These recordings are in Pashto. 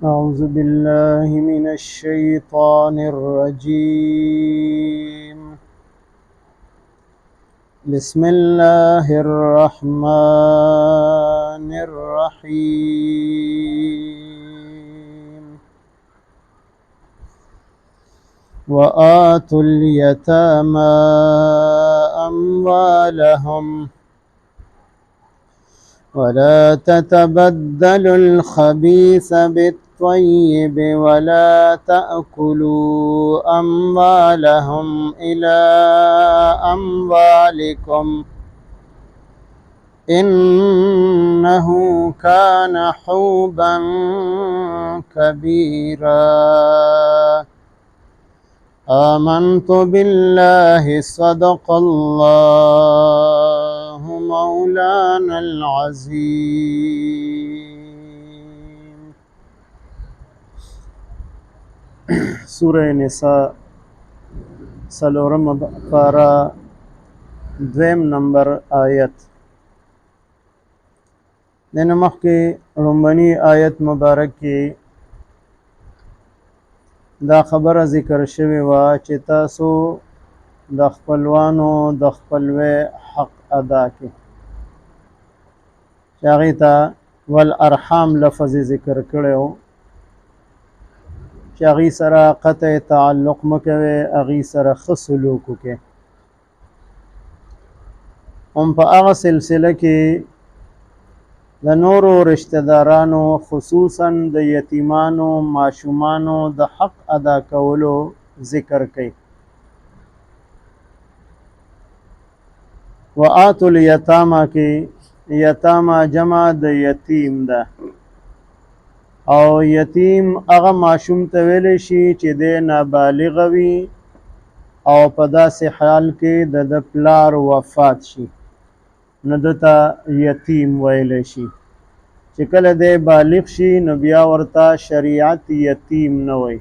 أعوذ بالله من الشيطان الرجيم. بسم الله الرحمن الرحيم. وآتوا اليتامى أموالهم ولا تتبدلوا الخبيث بالطيب ولا تأكلوا أموالهم إلى أموالكم إنه كان حوبا كبيرا. آمنت بالله صدق الله مولانا العظيم. سورة نساء سلورم پارا دویم نمبر آیت. دین مخی رنبنی آیت مبارک کی دا خبر ذکر شوی وا چې تاسو د خپلوانو د خپلوي حق ادا کړئ. چې هغې ته والارحام لفظ ذکر کړی و چې هغې سره قطع تعلق مه کوئ، هغې سره ښه سلوک وکړئ. هم په هغه سلسله کې د نورو رشتہ دارانو خصوصا د یتیمانو ماشومانو د حق ادا کولو ذکر کوي. وآتوا الیتامى کې یتامى جمع د یتیم ده، او یتیم هغه ماشوم ته ویلی شي چې دی نابالغ وي او په داسې حال کې د پلار وفات شي، نو دته یتیم ویلی شي. چې کله دی بالغ شي نو بیا ورته شریعت یتیم نه وی.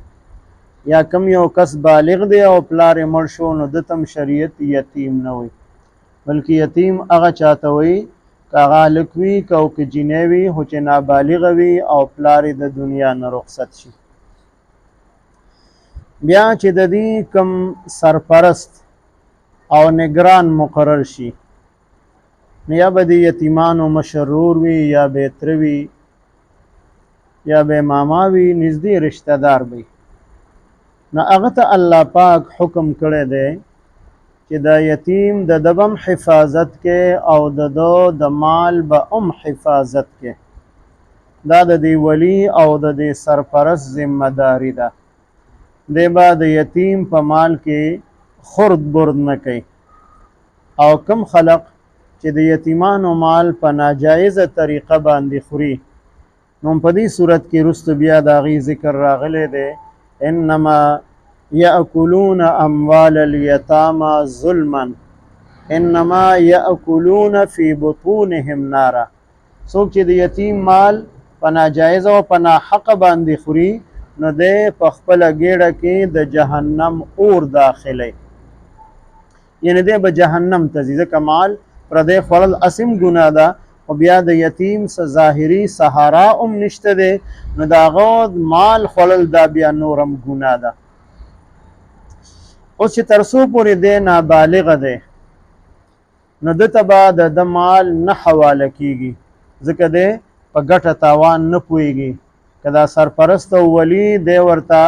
یا کم یو کس بالغ دی او پلار یې مړ شو نو دته هم شریعت یتیم نه وی، بلکې یتیم هغه چاته وی که هغه هلک وي که جینۍ وي خو چې نابالغه وي او پلار یې د دنیا نه رخصت شي. بیا چې د دې کم سرپرست او نگران مقرر شي، یا به د یتیمانو مشرور وي یا به تره وي یا به ماما وي، نږدې رشتہ دار وي، نو هغه ته الله پاک حکم کړی دی چې د یتیم د دبم حفاظت کې او د دو د مال به حفاظت کې. دا د دې ولی او د دې سرپرست ذمہ داری ده. دی به د یتیم په مال کې خرد برد نه کوي. او کم خلق چې د یتیمانو مال په ناجایزه طریقه باندې خوري، نو په دې صورت کې رستو بیا د هغې ذکر راغلی دی انما یأکلون اموال الیتامى ظلما انما یأکلون فی بطونهم نارا. څوک چې د یتیم مال په ناجایزه او په ناحقه باندې خوري، نو دی په خپله ګیډه کې د جهنم اور داخلی، یعنی دی به جهنم ته ځي. ځکه مال پردی خوړل اسم ګناه ده، خو بیا د یتیم څه ظاهري سهارا هم نشته دی، نو د هغه مال خوړل دا بیا نورم ګناه ده. اوس چې تر څو پورې دی نابالغه دی، نو دته به د مال نه حواله کیږي، ځکه دی په ګټه تاوان نه پوهیږي. که دا سرپرست او ولی دی ورته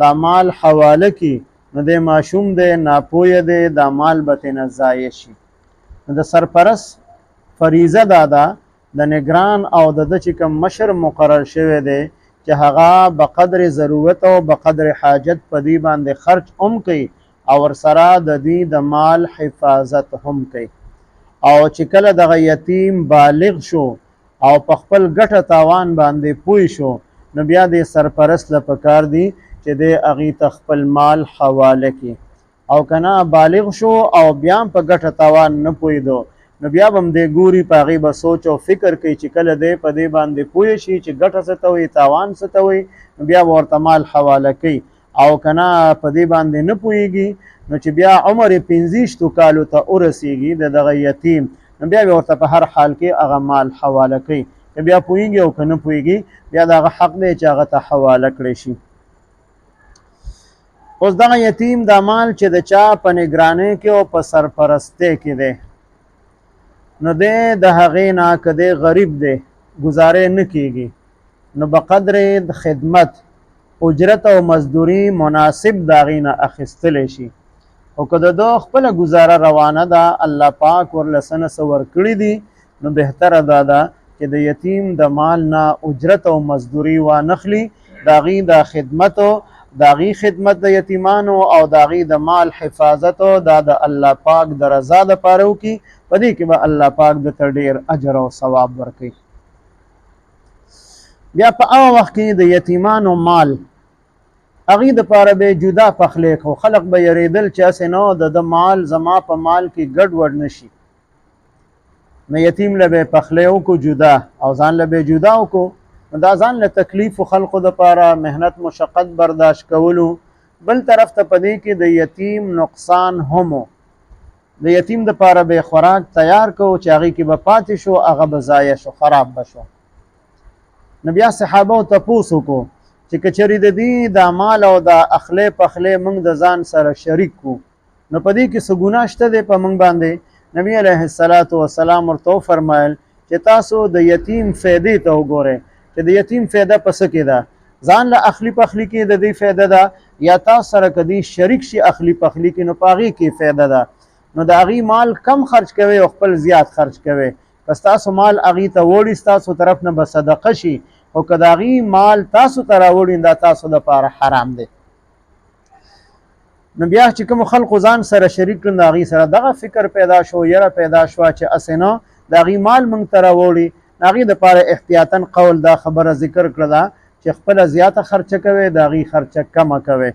دا مال حواله کی، نو دی ماشوم دی ناپویه دی، دا مال به ترنه ضایع شي. نو د سرپرست فریضه دا ده د نگران او د چې کوم مشر مقرر شوی دی چې هغه به قدر ضرورت او به قدر حاجت په دې باندې خرچ هم کوي او ورسره د دې د مال حفاظت هم کوي. او چې کله دغه یتیم بالغ شو او په خپل ګټه تاوان باندې پوه شو، نو بیا د سرپرست له پکار دی چې د هغې ته خپل مال حواله کړي. او کنه بالغ شو او بیا په ګټه تاوان نه پوهېدو، نو بیا به هم دی ګوري، په هغې به سوچ او فکر کوي چې کله دی په دې باندې پوه شي چې ګټه څه ته وایي تاوان څه ته وایي، نو بیا به ورته مال حواله کوي. او کنه په دې باندې نه پوهېږي، نو چې بیا عمر 25 کالو ته ورسیږي د دغه یتیم، نو بیا به ورته په هر حال کې هغه مال حواله کوي. چې بیا پوهېږي او که نه پوهېږي بیا د هغه حق دی چې هغه ته حواله کړی شي. اوس دغه یتیم دا مال چې د چا په نګرانۍ کې او په سرپرستۍ کې دی نو دی د هغې نه که دی غریب دی ګزارې نه کېږي نو بقدر خدمت اجرت او مزدوري مناسب د هغې نه اخیستلی شي. او که د ده خپله ګزاره روانه ده الله پاک ورله څه نه څه ورکړي دي نو بهتره دا ده چې د یتیم د مال نه اجرت او مزدوري وانخلي، د هغې د خدمتو د هغې خدمت د یتیمانو او د هغې د مال حفاظت دا د الله پاک د رضا دپاره وکړي، په دې کې به الله پاک درته ډېر اجر او ثواب ورکوي. بیا په هغه وخت کې د یتیمانو مال هغې دپاره به جدا پخلی کو، خلق به یریدل چې هسې نه د ده مال زما په مال کې ګډوډ نه شي، نو یتیم له به پخلی وکړو جدا او ځان له به جدا وکړو، نو دا ځان له تکلیف و خلقو دپاره محنت مشقت برداشت کولو. بل طرف ته په دې کې د یتیم نقصان هم و، د یتیم دپاره به خوراک تیار کو چې هغې کې به پاتې شو، هغه به ضایع شو، خراب به شو. نو بیا صحابو تپوس وکړو چې که چېرې د دې دا مال او دا اخلی پخلی موږ د ځان سره شریک کړو نو په دې کې څه ګناه شته دی په موږ باندې؟ نبي علیه السلام ورته وفرمایل چې تاسو د یتیم فایدې ته وګورئ چې د یتیم فایده په څه کې ده، ځان له اخلي پخلي کې د دې فایده ده یا تاسو سره که دې شریک شي اخلي پخلي کې نو په هغې کې فایده ده. نو د هغې مال کم خرچ کوئ او خپل زیات خرچ کوئ. که ستاسو مال هغې ته وړي ستاسو طرف نه به صدقه شي، او که د هغې مال تاسو ته راوړي دا تاسو دپاره حرام دی. نو بیا چې کوم خلقو ځان سره شریک کړل د هغې سره دغه فکر پیدا شو، یره پیدا شوه چې هسې نه د هغې مال موږ ته راوړي، هغې دپاره احتیاطاً قول دا خبره ذکر کړه ده چې خپله زیاته خرچه کوئ د هغې خرچه کمه کوئ.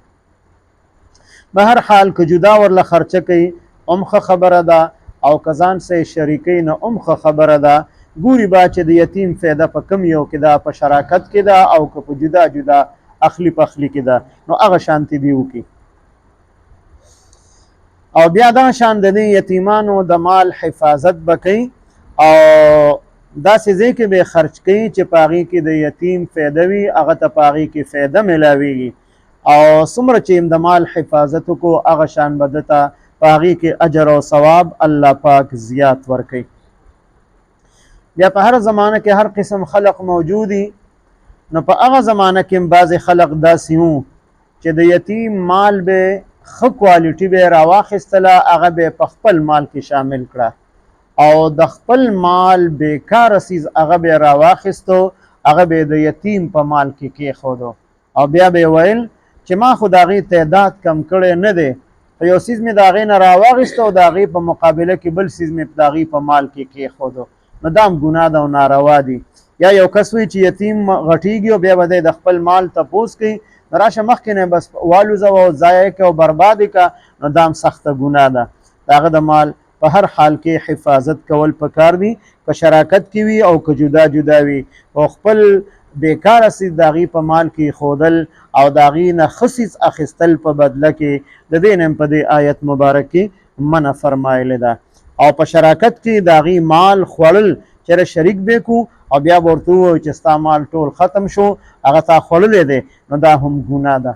به هر حال که جدا ورله خرچه کوي هم ښه خبره ده او که ځان سره شریکوي نو هم ښه خبره ده. ګوري به چې د یتیم فایده په کم یو کې ده، په شراکت کې ده او که په جدا جدا اخلي پخلي کې ده نو هغه شانتې دې وکړي. او بیا دا شان د دې یتیمانو د مال حفاظت به کوي او داسې ځای کې به خرچ کوي چې په هغې کې د یتیم فایده وي، هغه ته په هغې کې فایده میلاویږي او څومره چې د مال حفاظت وکړو هغه شان به ده ته په هغې کې اجر او ثواب الله پاک زیات ورکوي. بیا په هر زمانه کې هر قسم خلق موجودي، نو په هغه زمانه کې بعضې خلق داسې وو چې د یتیم مال به ښه کوالټي به یې راواخیستله، هغه به یې په خپل مال کې شامل کړه او د خپل مال بیکاره څیز هغه به یې راواخیستو، هغه به یې د یتیم په مال کې کېښودو او بیا به یې ویل چې ما خو د هغې تعداد کم کړی نه دی، یو څیز مې د هغې نه راواخیسته او د هغې په مقابله کې بل څیز مې د هغې په مال کې کېښودو، نو دا هم ګناه ده او ناروا دي. یا یو کس وي چې یتیم غټیږي او بیا به دی د خپل مال تپوس کوي، نو راشه مخکې نه بس والوځوه او ضایع کړه او برباد یې کړه، نو دا هم سخته ګناه ده. د هغه د مال په هر حال کې حفاظت کول پکار دي، که شراکت کې وي او که جدا جدا وي، او خپل بیکاره څیز د هغې په مال کې ښودل او د هغې نه ښه څیز اخیستل په بدله کې د دې نه په دې آیت مبارک کې منع فرمایلې ده. او په شراکت کې د هغې مال خوړل چېرې شریک به کړو او بیا به ورته ووایو چې ستا مال ټول ختم شو، هغه تا خوړلی دی، نو دا هم ګناه ده.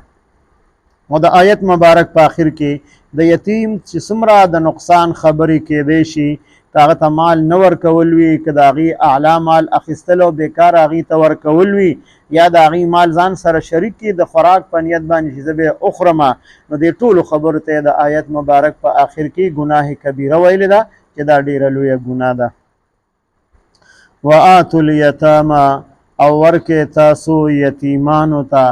او د آیت مبارک په آخر کې د یتیم چې څومره د نقصان خبرې کېدی شي، که هغه ته مال نه ورکول وي، که د هغې اعلی مال اخیستل او بیکاره هغې ته ورکول وي، یا د هغې مال ځان سره شریک کړي د خوراک په نیت باندې چې زه به یې اخورمه، نو دې ټولو خبرو ته د آیت مبارک په آخر کې ګناه کبیره ویلې ده چې دا ډېره لویه ګناه ده. وآتوا الیتاما او ورکې تاسو یتیمانو ته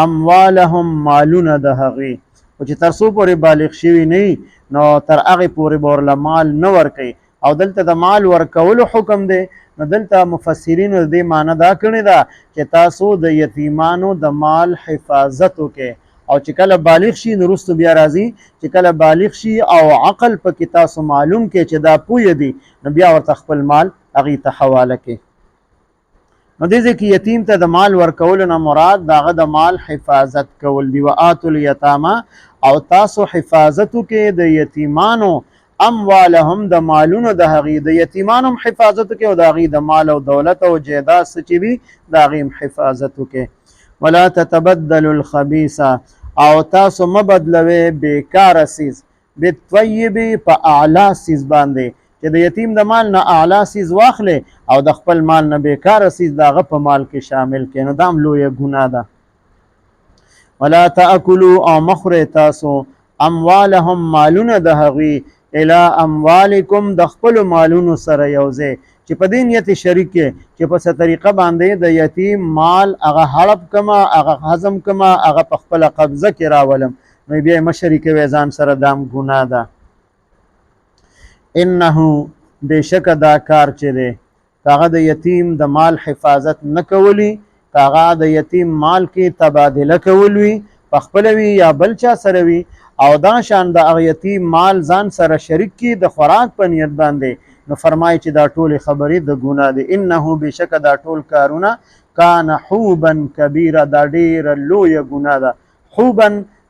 اموالهم مالونه د هغې، خو چې تر څو پورې بالغ شوي نه وي نو تر هغې پورې به ورله مال نه ورکوي. او دلته د مال ورکولو حکم دی، نو دلته مفسرینو د دې معنی دا کړې ده چې تاسو د یتیمانو د مال حفاظت وکړئ، او چې کله بالغ شي نو وروستو بیا راځي چې کله بالغ شي او عقل پکې تاسو معلوم کړئ چې دا پوه دي، نو بیا ورته خپل مال هغې ته حواله کړئ. نو دې ځای کې یتیم ته د مال ورکولو نه مراد د هغه د مال حفاظت کول دي. وآتوا الیتاما او تاسو حفاظت وکړئ د یتیمانو اموالهم د مالونو د هغې د یتیمانو هم حفاظت وکړي او د هغې د مال او دولت او جایداد څه چې وي د هغې هم حفاظت وکړي. ولا تتبدلوا الخبیث او تاسو مه بدلوئ بیکاره څیز بالطیب په اعلی څیز باندې چې د یتیم د مال نه اعلی څیز واخلې او د خپل مال نه بیکاره څیز د هغه په مال کې شامل کړې نو دا هم لویه ګناه ده. ولا تاکلوا او مخورئ تاسو اموالهم مالونه د هغوی الی اموالکم د خپلو مالونو سره یوځای چې په دې نیت شریک کې چې په څه طریقه باندې د یتیم مال هغه هړپ کما هغه هضم کما هغه په خپله قبضه کې راولم نو بیا یې مه شریکوئ ځان سره دا هم ګناه ده. انه بېشکه دا کار چې دی که هغه د یتیم د مال حفاظت نه کولی که هغه د یتیم مال کې تبادله کول وي په خپله وي یا بل چا سره وي او دا شان د هغه یتیم مال ځان سره شریک کړي د خوراک په نیت باندې نو فرمایي چې دا ټولې خبرې د ګناه دي. انه بېشکه دا ټول کارونه کان حوبا کبیره دا ډېره لویه ګناه ده. حوبا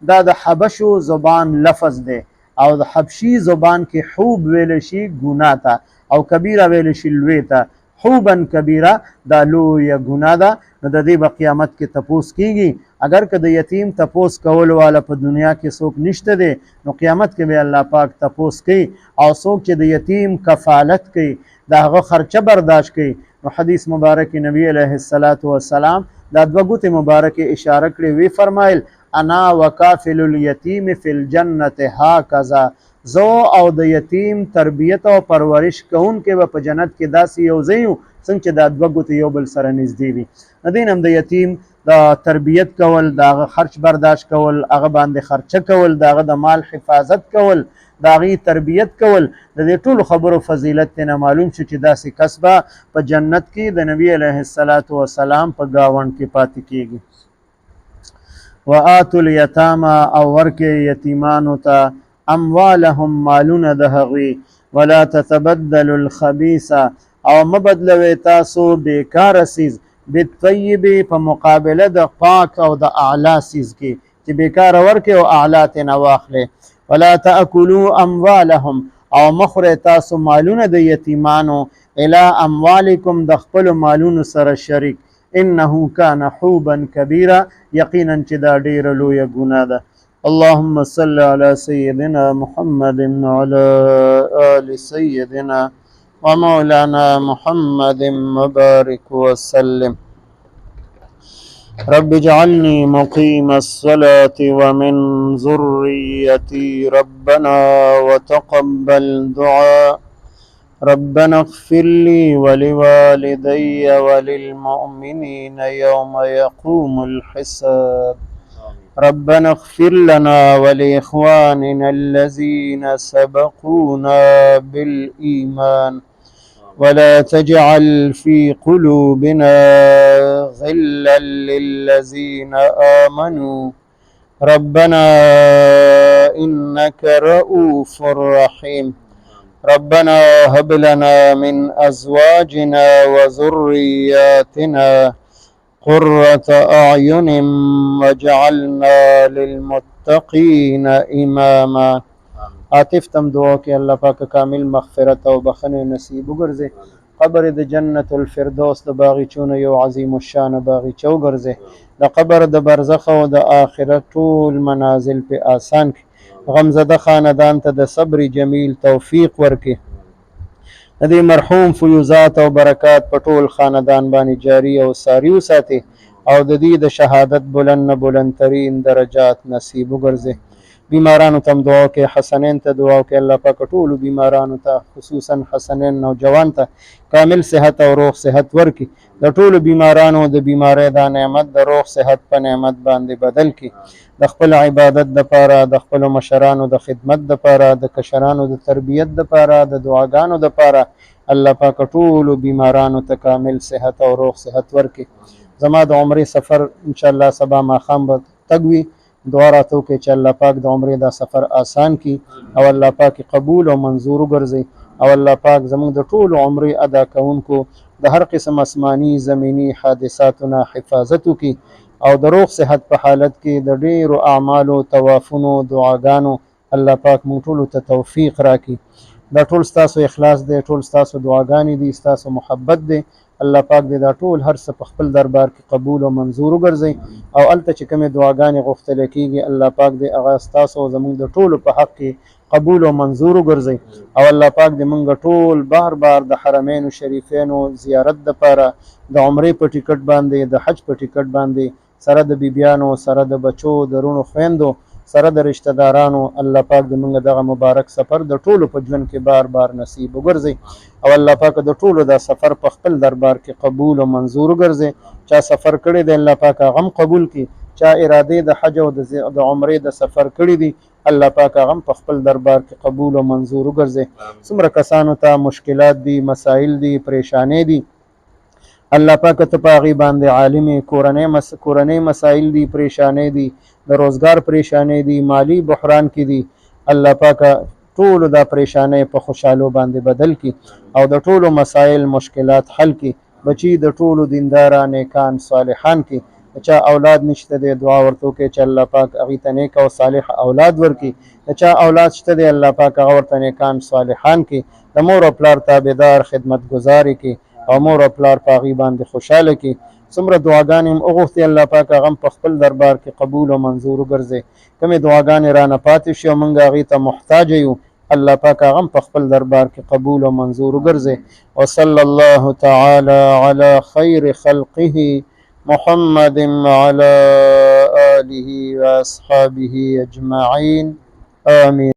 دا د حبشو زبان لفظ دی او د حبشي زبان کې حوب ویل شي ګناه ته او کبیره ویل شي لوی ته. حوبا کبیره دا لویه ګناه ده نو د دې به قیامت کې تپوس کیږي. اگر که د یتیم تپوس کول والا په دنیا کې څوک نشته دی نو قیامت کې به الله پاک تپوس کوي او څوک چې د یتیم کفالت کوي د هغه خرچه برداشت کوي نو حدیث مبارک نبی علیه السلام دا دوه ګوتې مبارکې اشاره کړې وی فرمایل انا وکافل الیتیم فی الجنة هکذا زو او د یتیم تربیت او پرورش کوونکې به په جنت کې داسې یو ځای یو څنګه چې دا دوه ګوتې یو بل سره نږدې وي. د دې نه هم د یتیم د تربیت کول د هغه خرچ برداشت کول هغه باندې خرچه کول د هغه د مال حفاظت کول د هغې تربیت کول د دې ټولو خبرو فضیلت نه معلوم شو چې داسې کس به په جنت کې د نبی علیه السلام په ګاونډ کې پاتې کیږي. وآتوا الیتاما او ورکې یتیمانو ته اموالهم مالونه د هغوی ولا تتبدلوا الخبیث او مه بدلوئ تاسو بیکاره څیز بالطیب په مقابله د پاک او د اعلی څیز کې چې بیکاره ورکې او اعلی ترېنه واخلې. ولا تاکلوا اموالهم او مخورئ تاسو مالونه د یتیمانو الی اموالکم د خپلو مالونو سره شریک انه کان حوبا کبیره یقینا چې دا ډیره لویه ګناه ده. اللهم صل على سيدنا محمد وعلى آل سيدنا ومولانا محمد وبارك وسلم. رب اجعلني مقيم الصلاة ومن ذريتي ربنا وتقبل دعاء ربنا اغفر لي ولوالدي وللمؤمنين يوم يقوم الحساب. ربنا اغفر لنا ولإخواننا الذين سبقونا بالإيمان ولا تجعل في قلوبنا غلا للذين آمنوا ربنا إنك رؤوف رحيم. ربنا هب لنا من أزواجنا وذرياتنا قرة أعين واجعلنا للمتقين إماما. عاطف تم دعا کې الله پاک کامل مغفرت او بخنه نصیب وګرځي. قبر د جنت الفردوس د باغچونو یو عظیم الشان باغچه وګرځي. د قبر د برزخ او د آخرت ټول منازل په آسان کړي. غمزده خاندان ته د صبر جمیل توفیق ورکړي. د دې مرحوم فیوزات او برکات په ټول خاندان باندې جاری او ساری وساتي او د دې د شهادت بلندترین درجات نصیب وګرځي. بیمارانو ته دعا کې حسنین ته دعا کې الله پاک ټول بیمارانو ته خصوصا حسنین نوجوان ته کامل صحت او روغ صحت ورکړي. د ټول بیمارانو د بیماری دا نعمت د روغ صحت په نعمت باندې بدل کړي. د خپل عبادت د پاره د خپل مشرانو د خدمت د پاره د کشرانو د تربیت د پاره د دعاګانو د پاره الله پاک ټول بیمارانو ته کامل صحت او روغ صحت ورکړي. زما د عمرې سفر ان شاء الله سبا ماښام به تګوي. دعا راته وکړئ چې الله پاک د عمرې دا سفر آسان کړي او الله پاک قبول او منظور وګرځي او الله پاک زموږ د ټولو عمرې ادا کوونکو د هر قسم آسماني زمینی حادثاتونه حفاظت وکړي او د روغ صحت په حالت کې د ډیرو اعمالو طوافونو دعاګانو الله پاک موږ ټولو ته توفیق راکړي. دا ټول ستاسو اخلاص دی، ټول ستاسو دعاګانې دي، ستاسو محبت دی. الله پاک دې دا ټول هر څه په خپل دربار کې قبول او منظور وګرځي، او هلته چې کومې دعاګانې غوښتل کېږي الله پاک دې هغه ستاسو او زموږ د ټولو په حق کې قبول او منظور وګرځي. او الله پاک دې موږ ټول بار بار د حرمینو شریفینو زیارت دپاره د عمرې په ټیکټ باندې، د حج په ټیکټ باندې، سره د بیبیانو، سره د بچو، د رونو خویندو، سره د رشتہ دارانو، الله پاک د موږ دغه مبارک سفر د ټولو په ژوند کې بار بار نصیب وګرځي. او الله پاک د ټولو دا سفر په خپل دربار کې قبول او منظور وګرځي. چا سفر کړی دی الله پاک هغه هم قبول کړي، چا ارادې د حج او د عمرې د سفر کړي دي الله پاک هغه هم په خپل دربار کې قبول او منظور وګرځي. څومره کسانو ته مشکلات دي، مسائل دي، پریشانې دي، الله پاک ته په هغې باندې عالم کورنۍ مسائل دي، پریشانې دي، د روزګار پریشانې دي، مالی بحران کې دي، الله پاک ټولو دا پریشانۍ په خوشحالو باندې بدل کړي او د ټولو مسائل مشکلات حل کړي. بچي د ټولو دینداره نیکان صالحان کې، چا اولاد نشته دی دعا ورته وکړي چې الله پاک هغې ته نیک او صالح اولاد ورکړي. چا اولاد شته دی الله پاک هغه ورته نیکان صالحان کې، د مور او پلار تابعدار خدمتګزاري کې او مور او پلار په هغې باندې خوشحاله کې. څومره دعاګانې هم وغوښتې الله پاک هغه هم په خپل دربار کې قبول او منظور وګرځي. کومې دعاګانې رانه پاتې شي او موږ هغې ته محتاج یو الله پاک هغه هم په خپل دربار کې قبول او منظور وګرځي. وصلی الله تعالی علی خیر خلقه محمد وعلى آله واصحابه اجمعین آمین.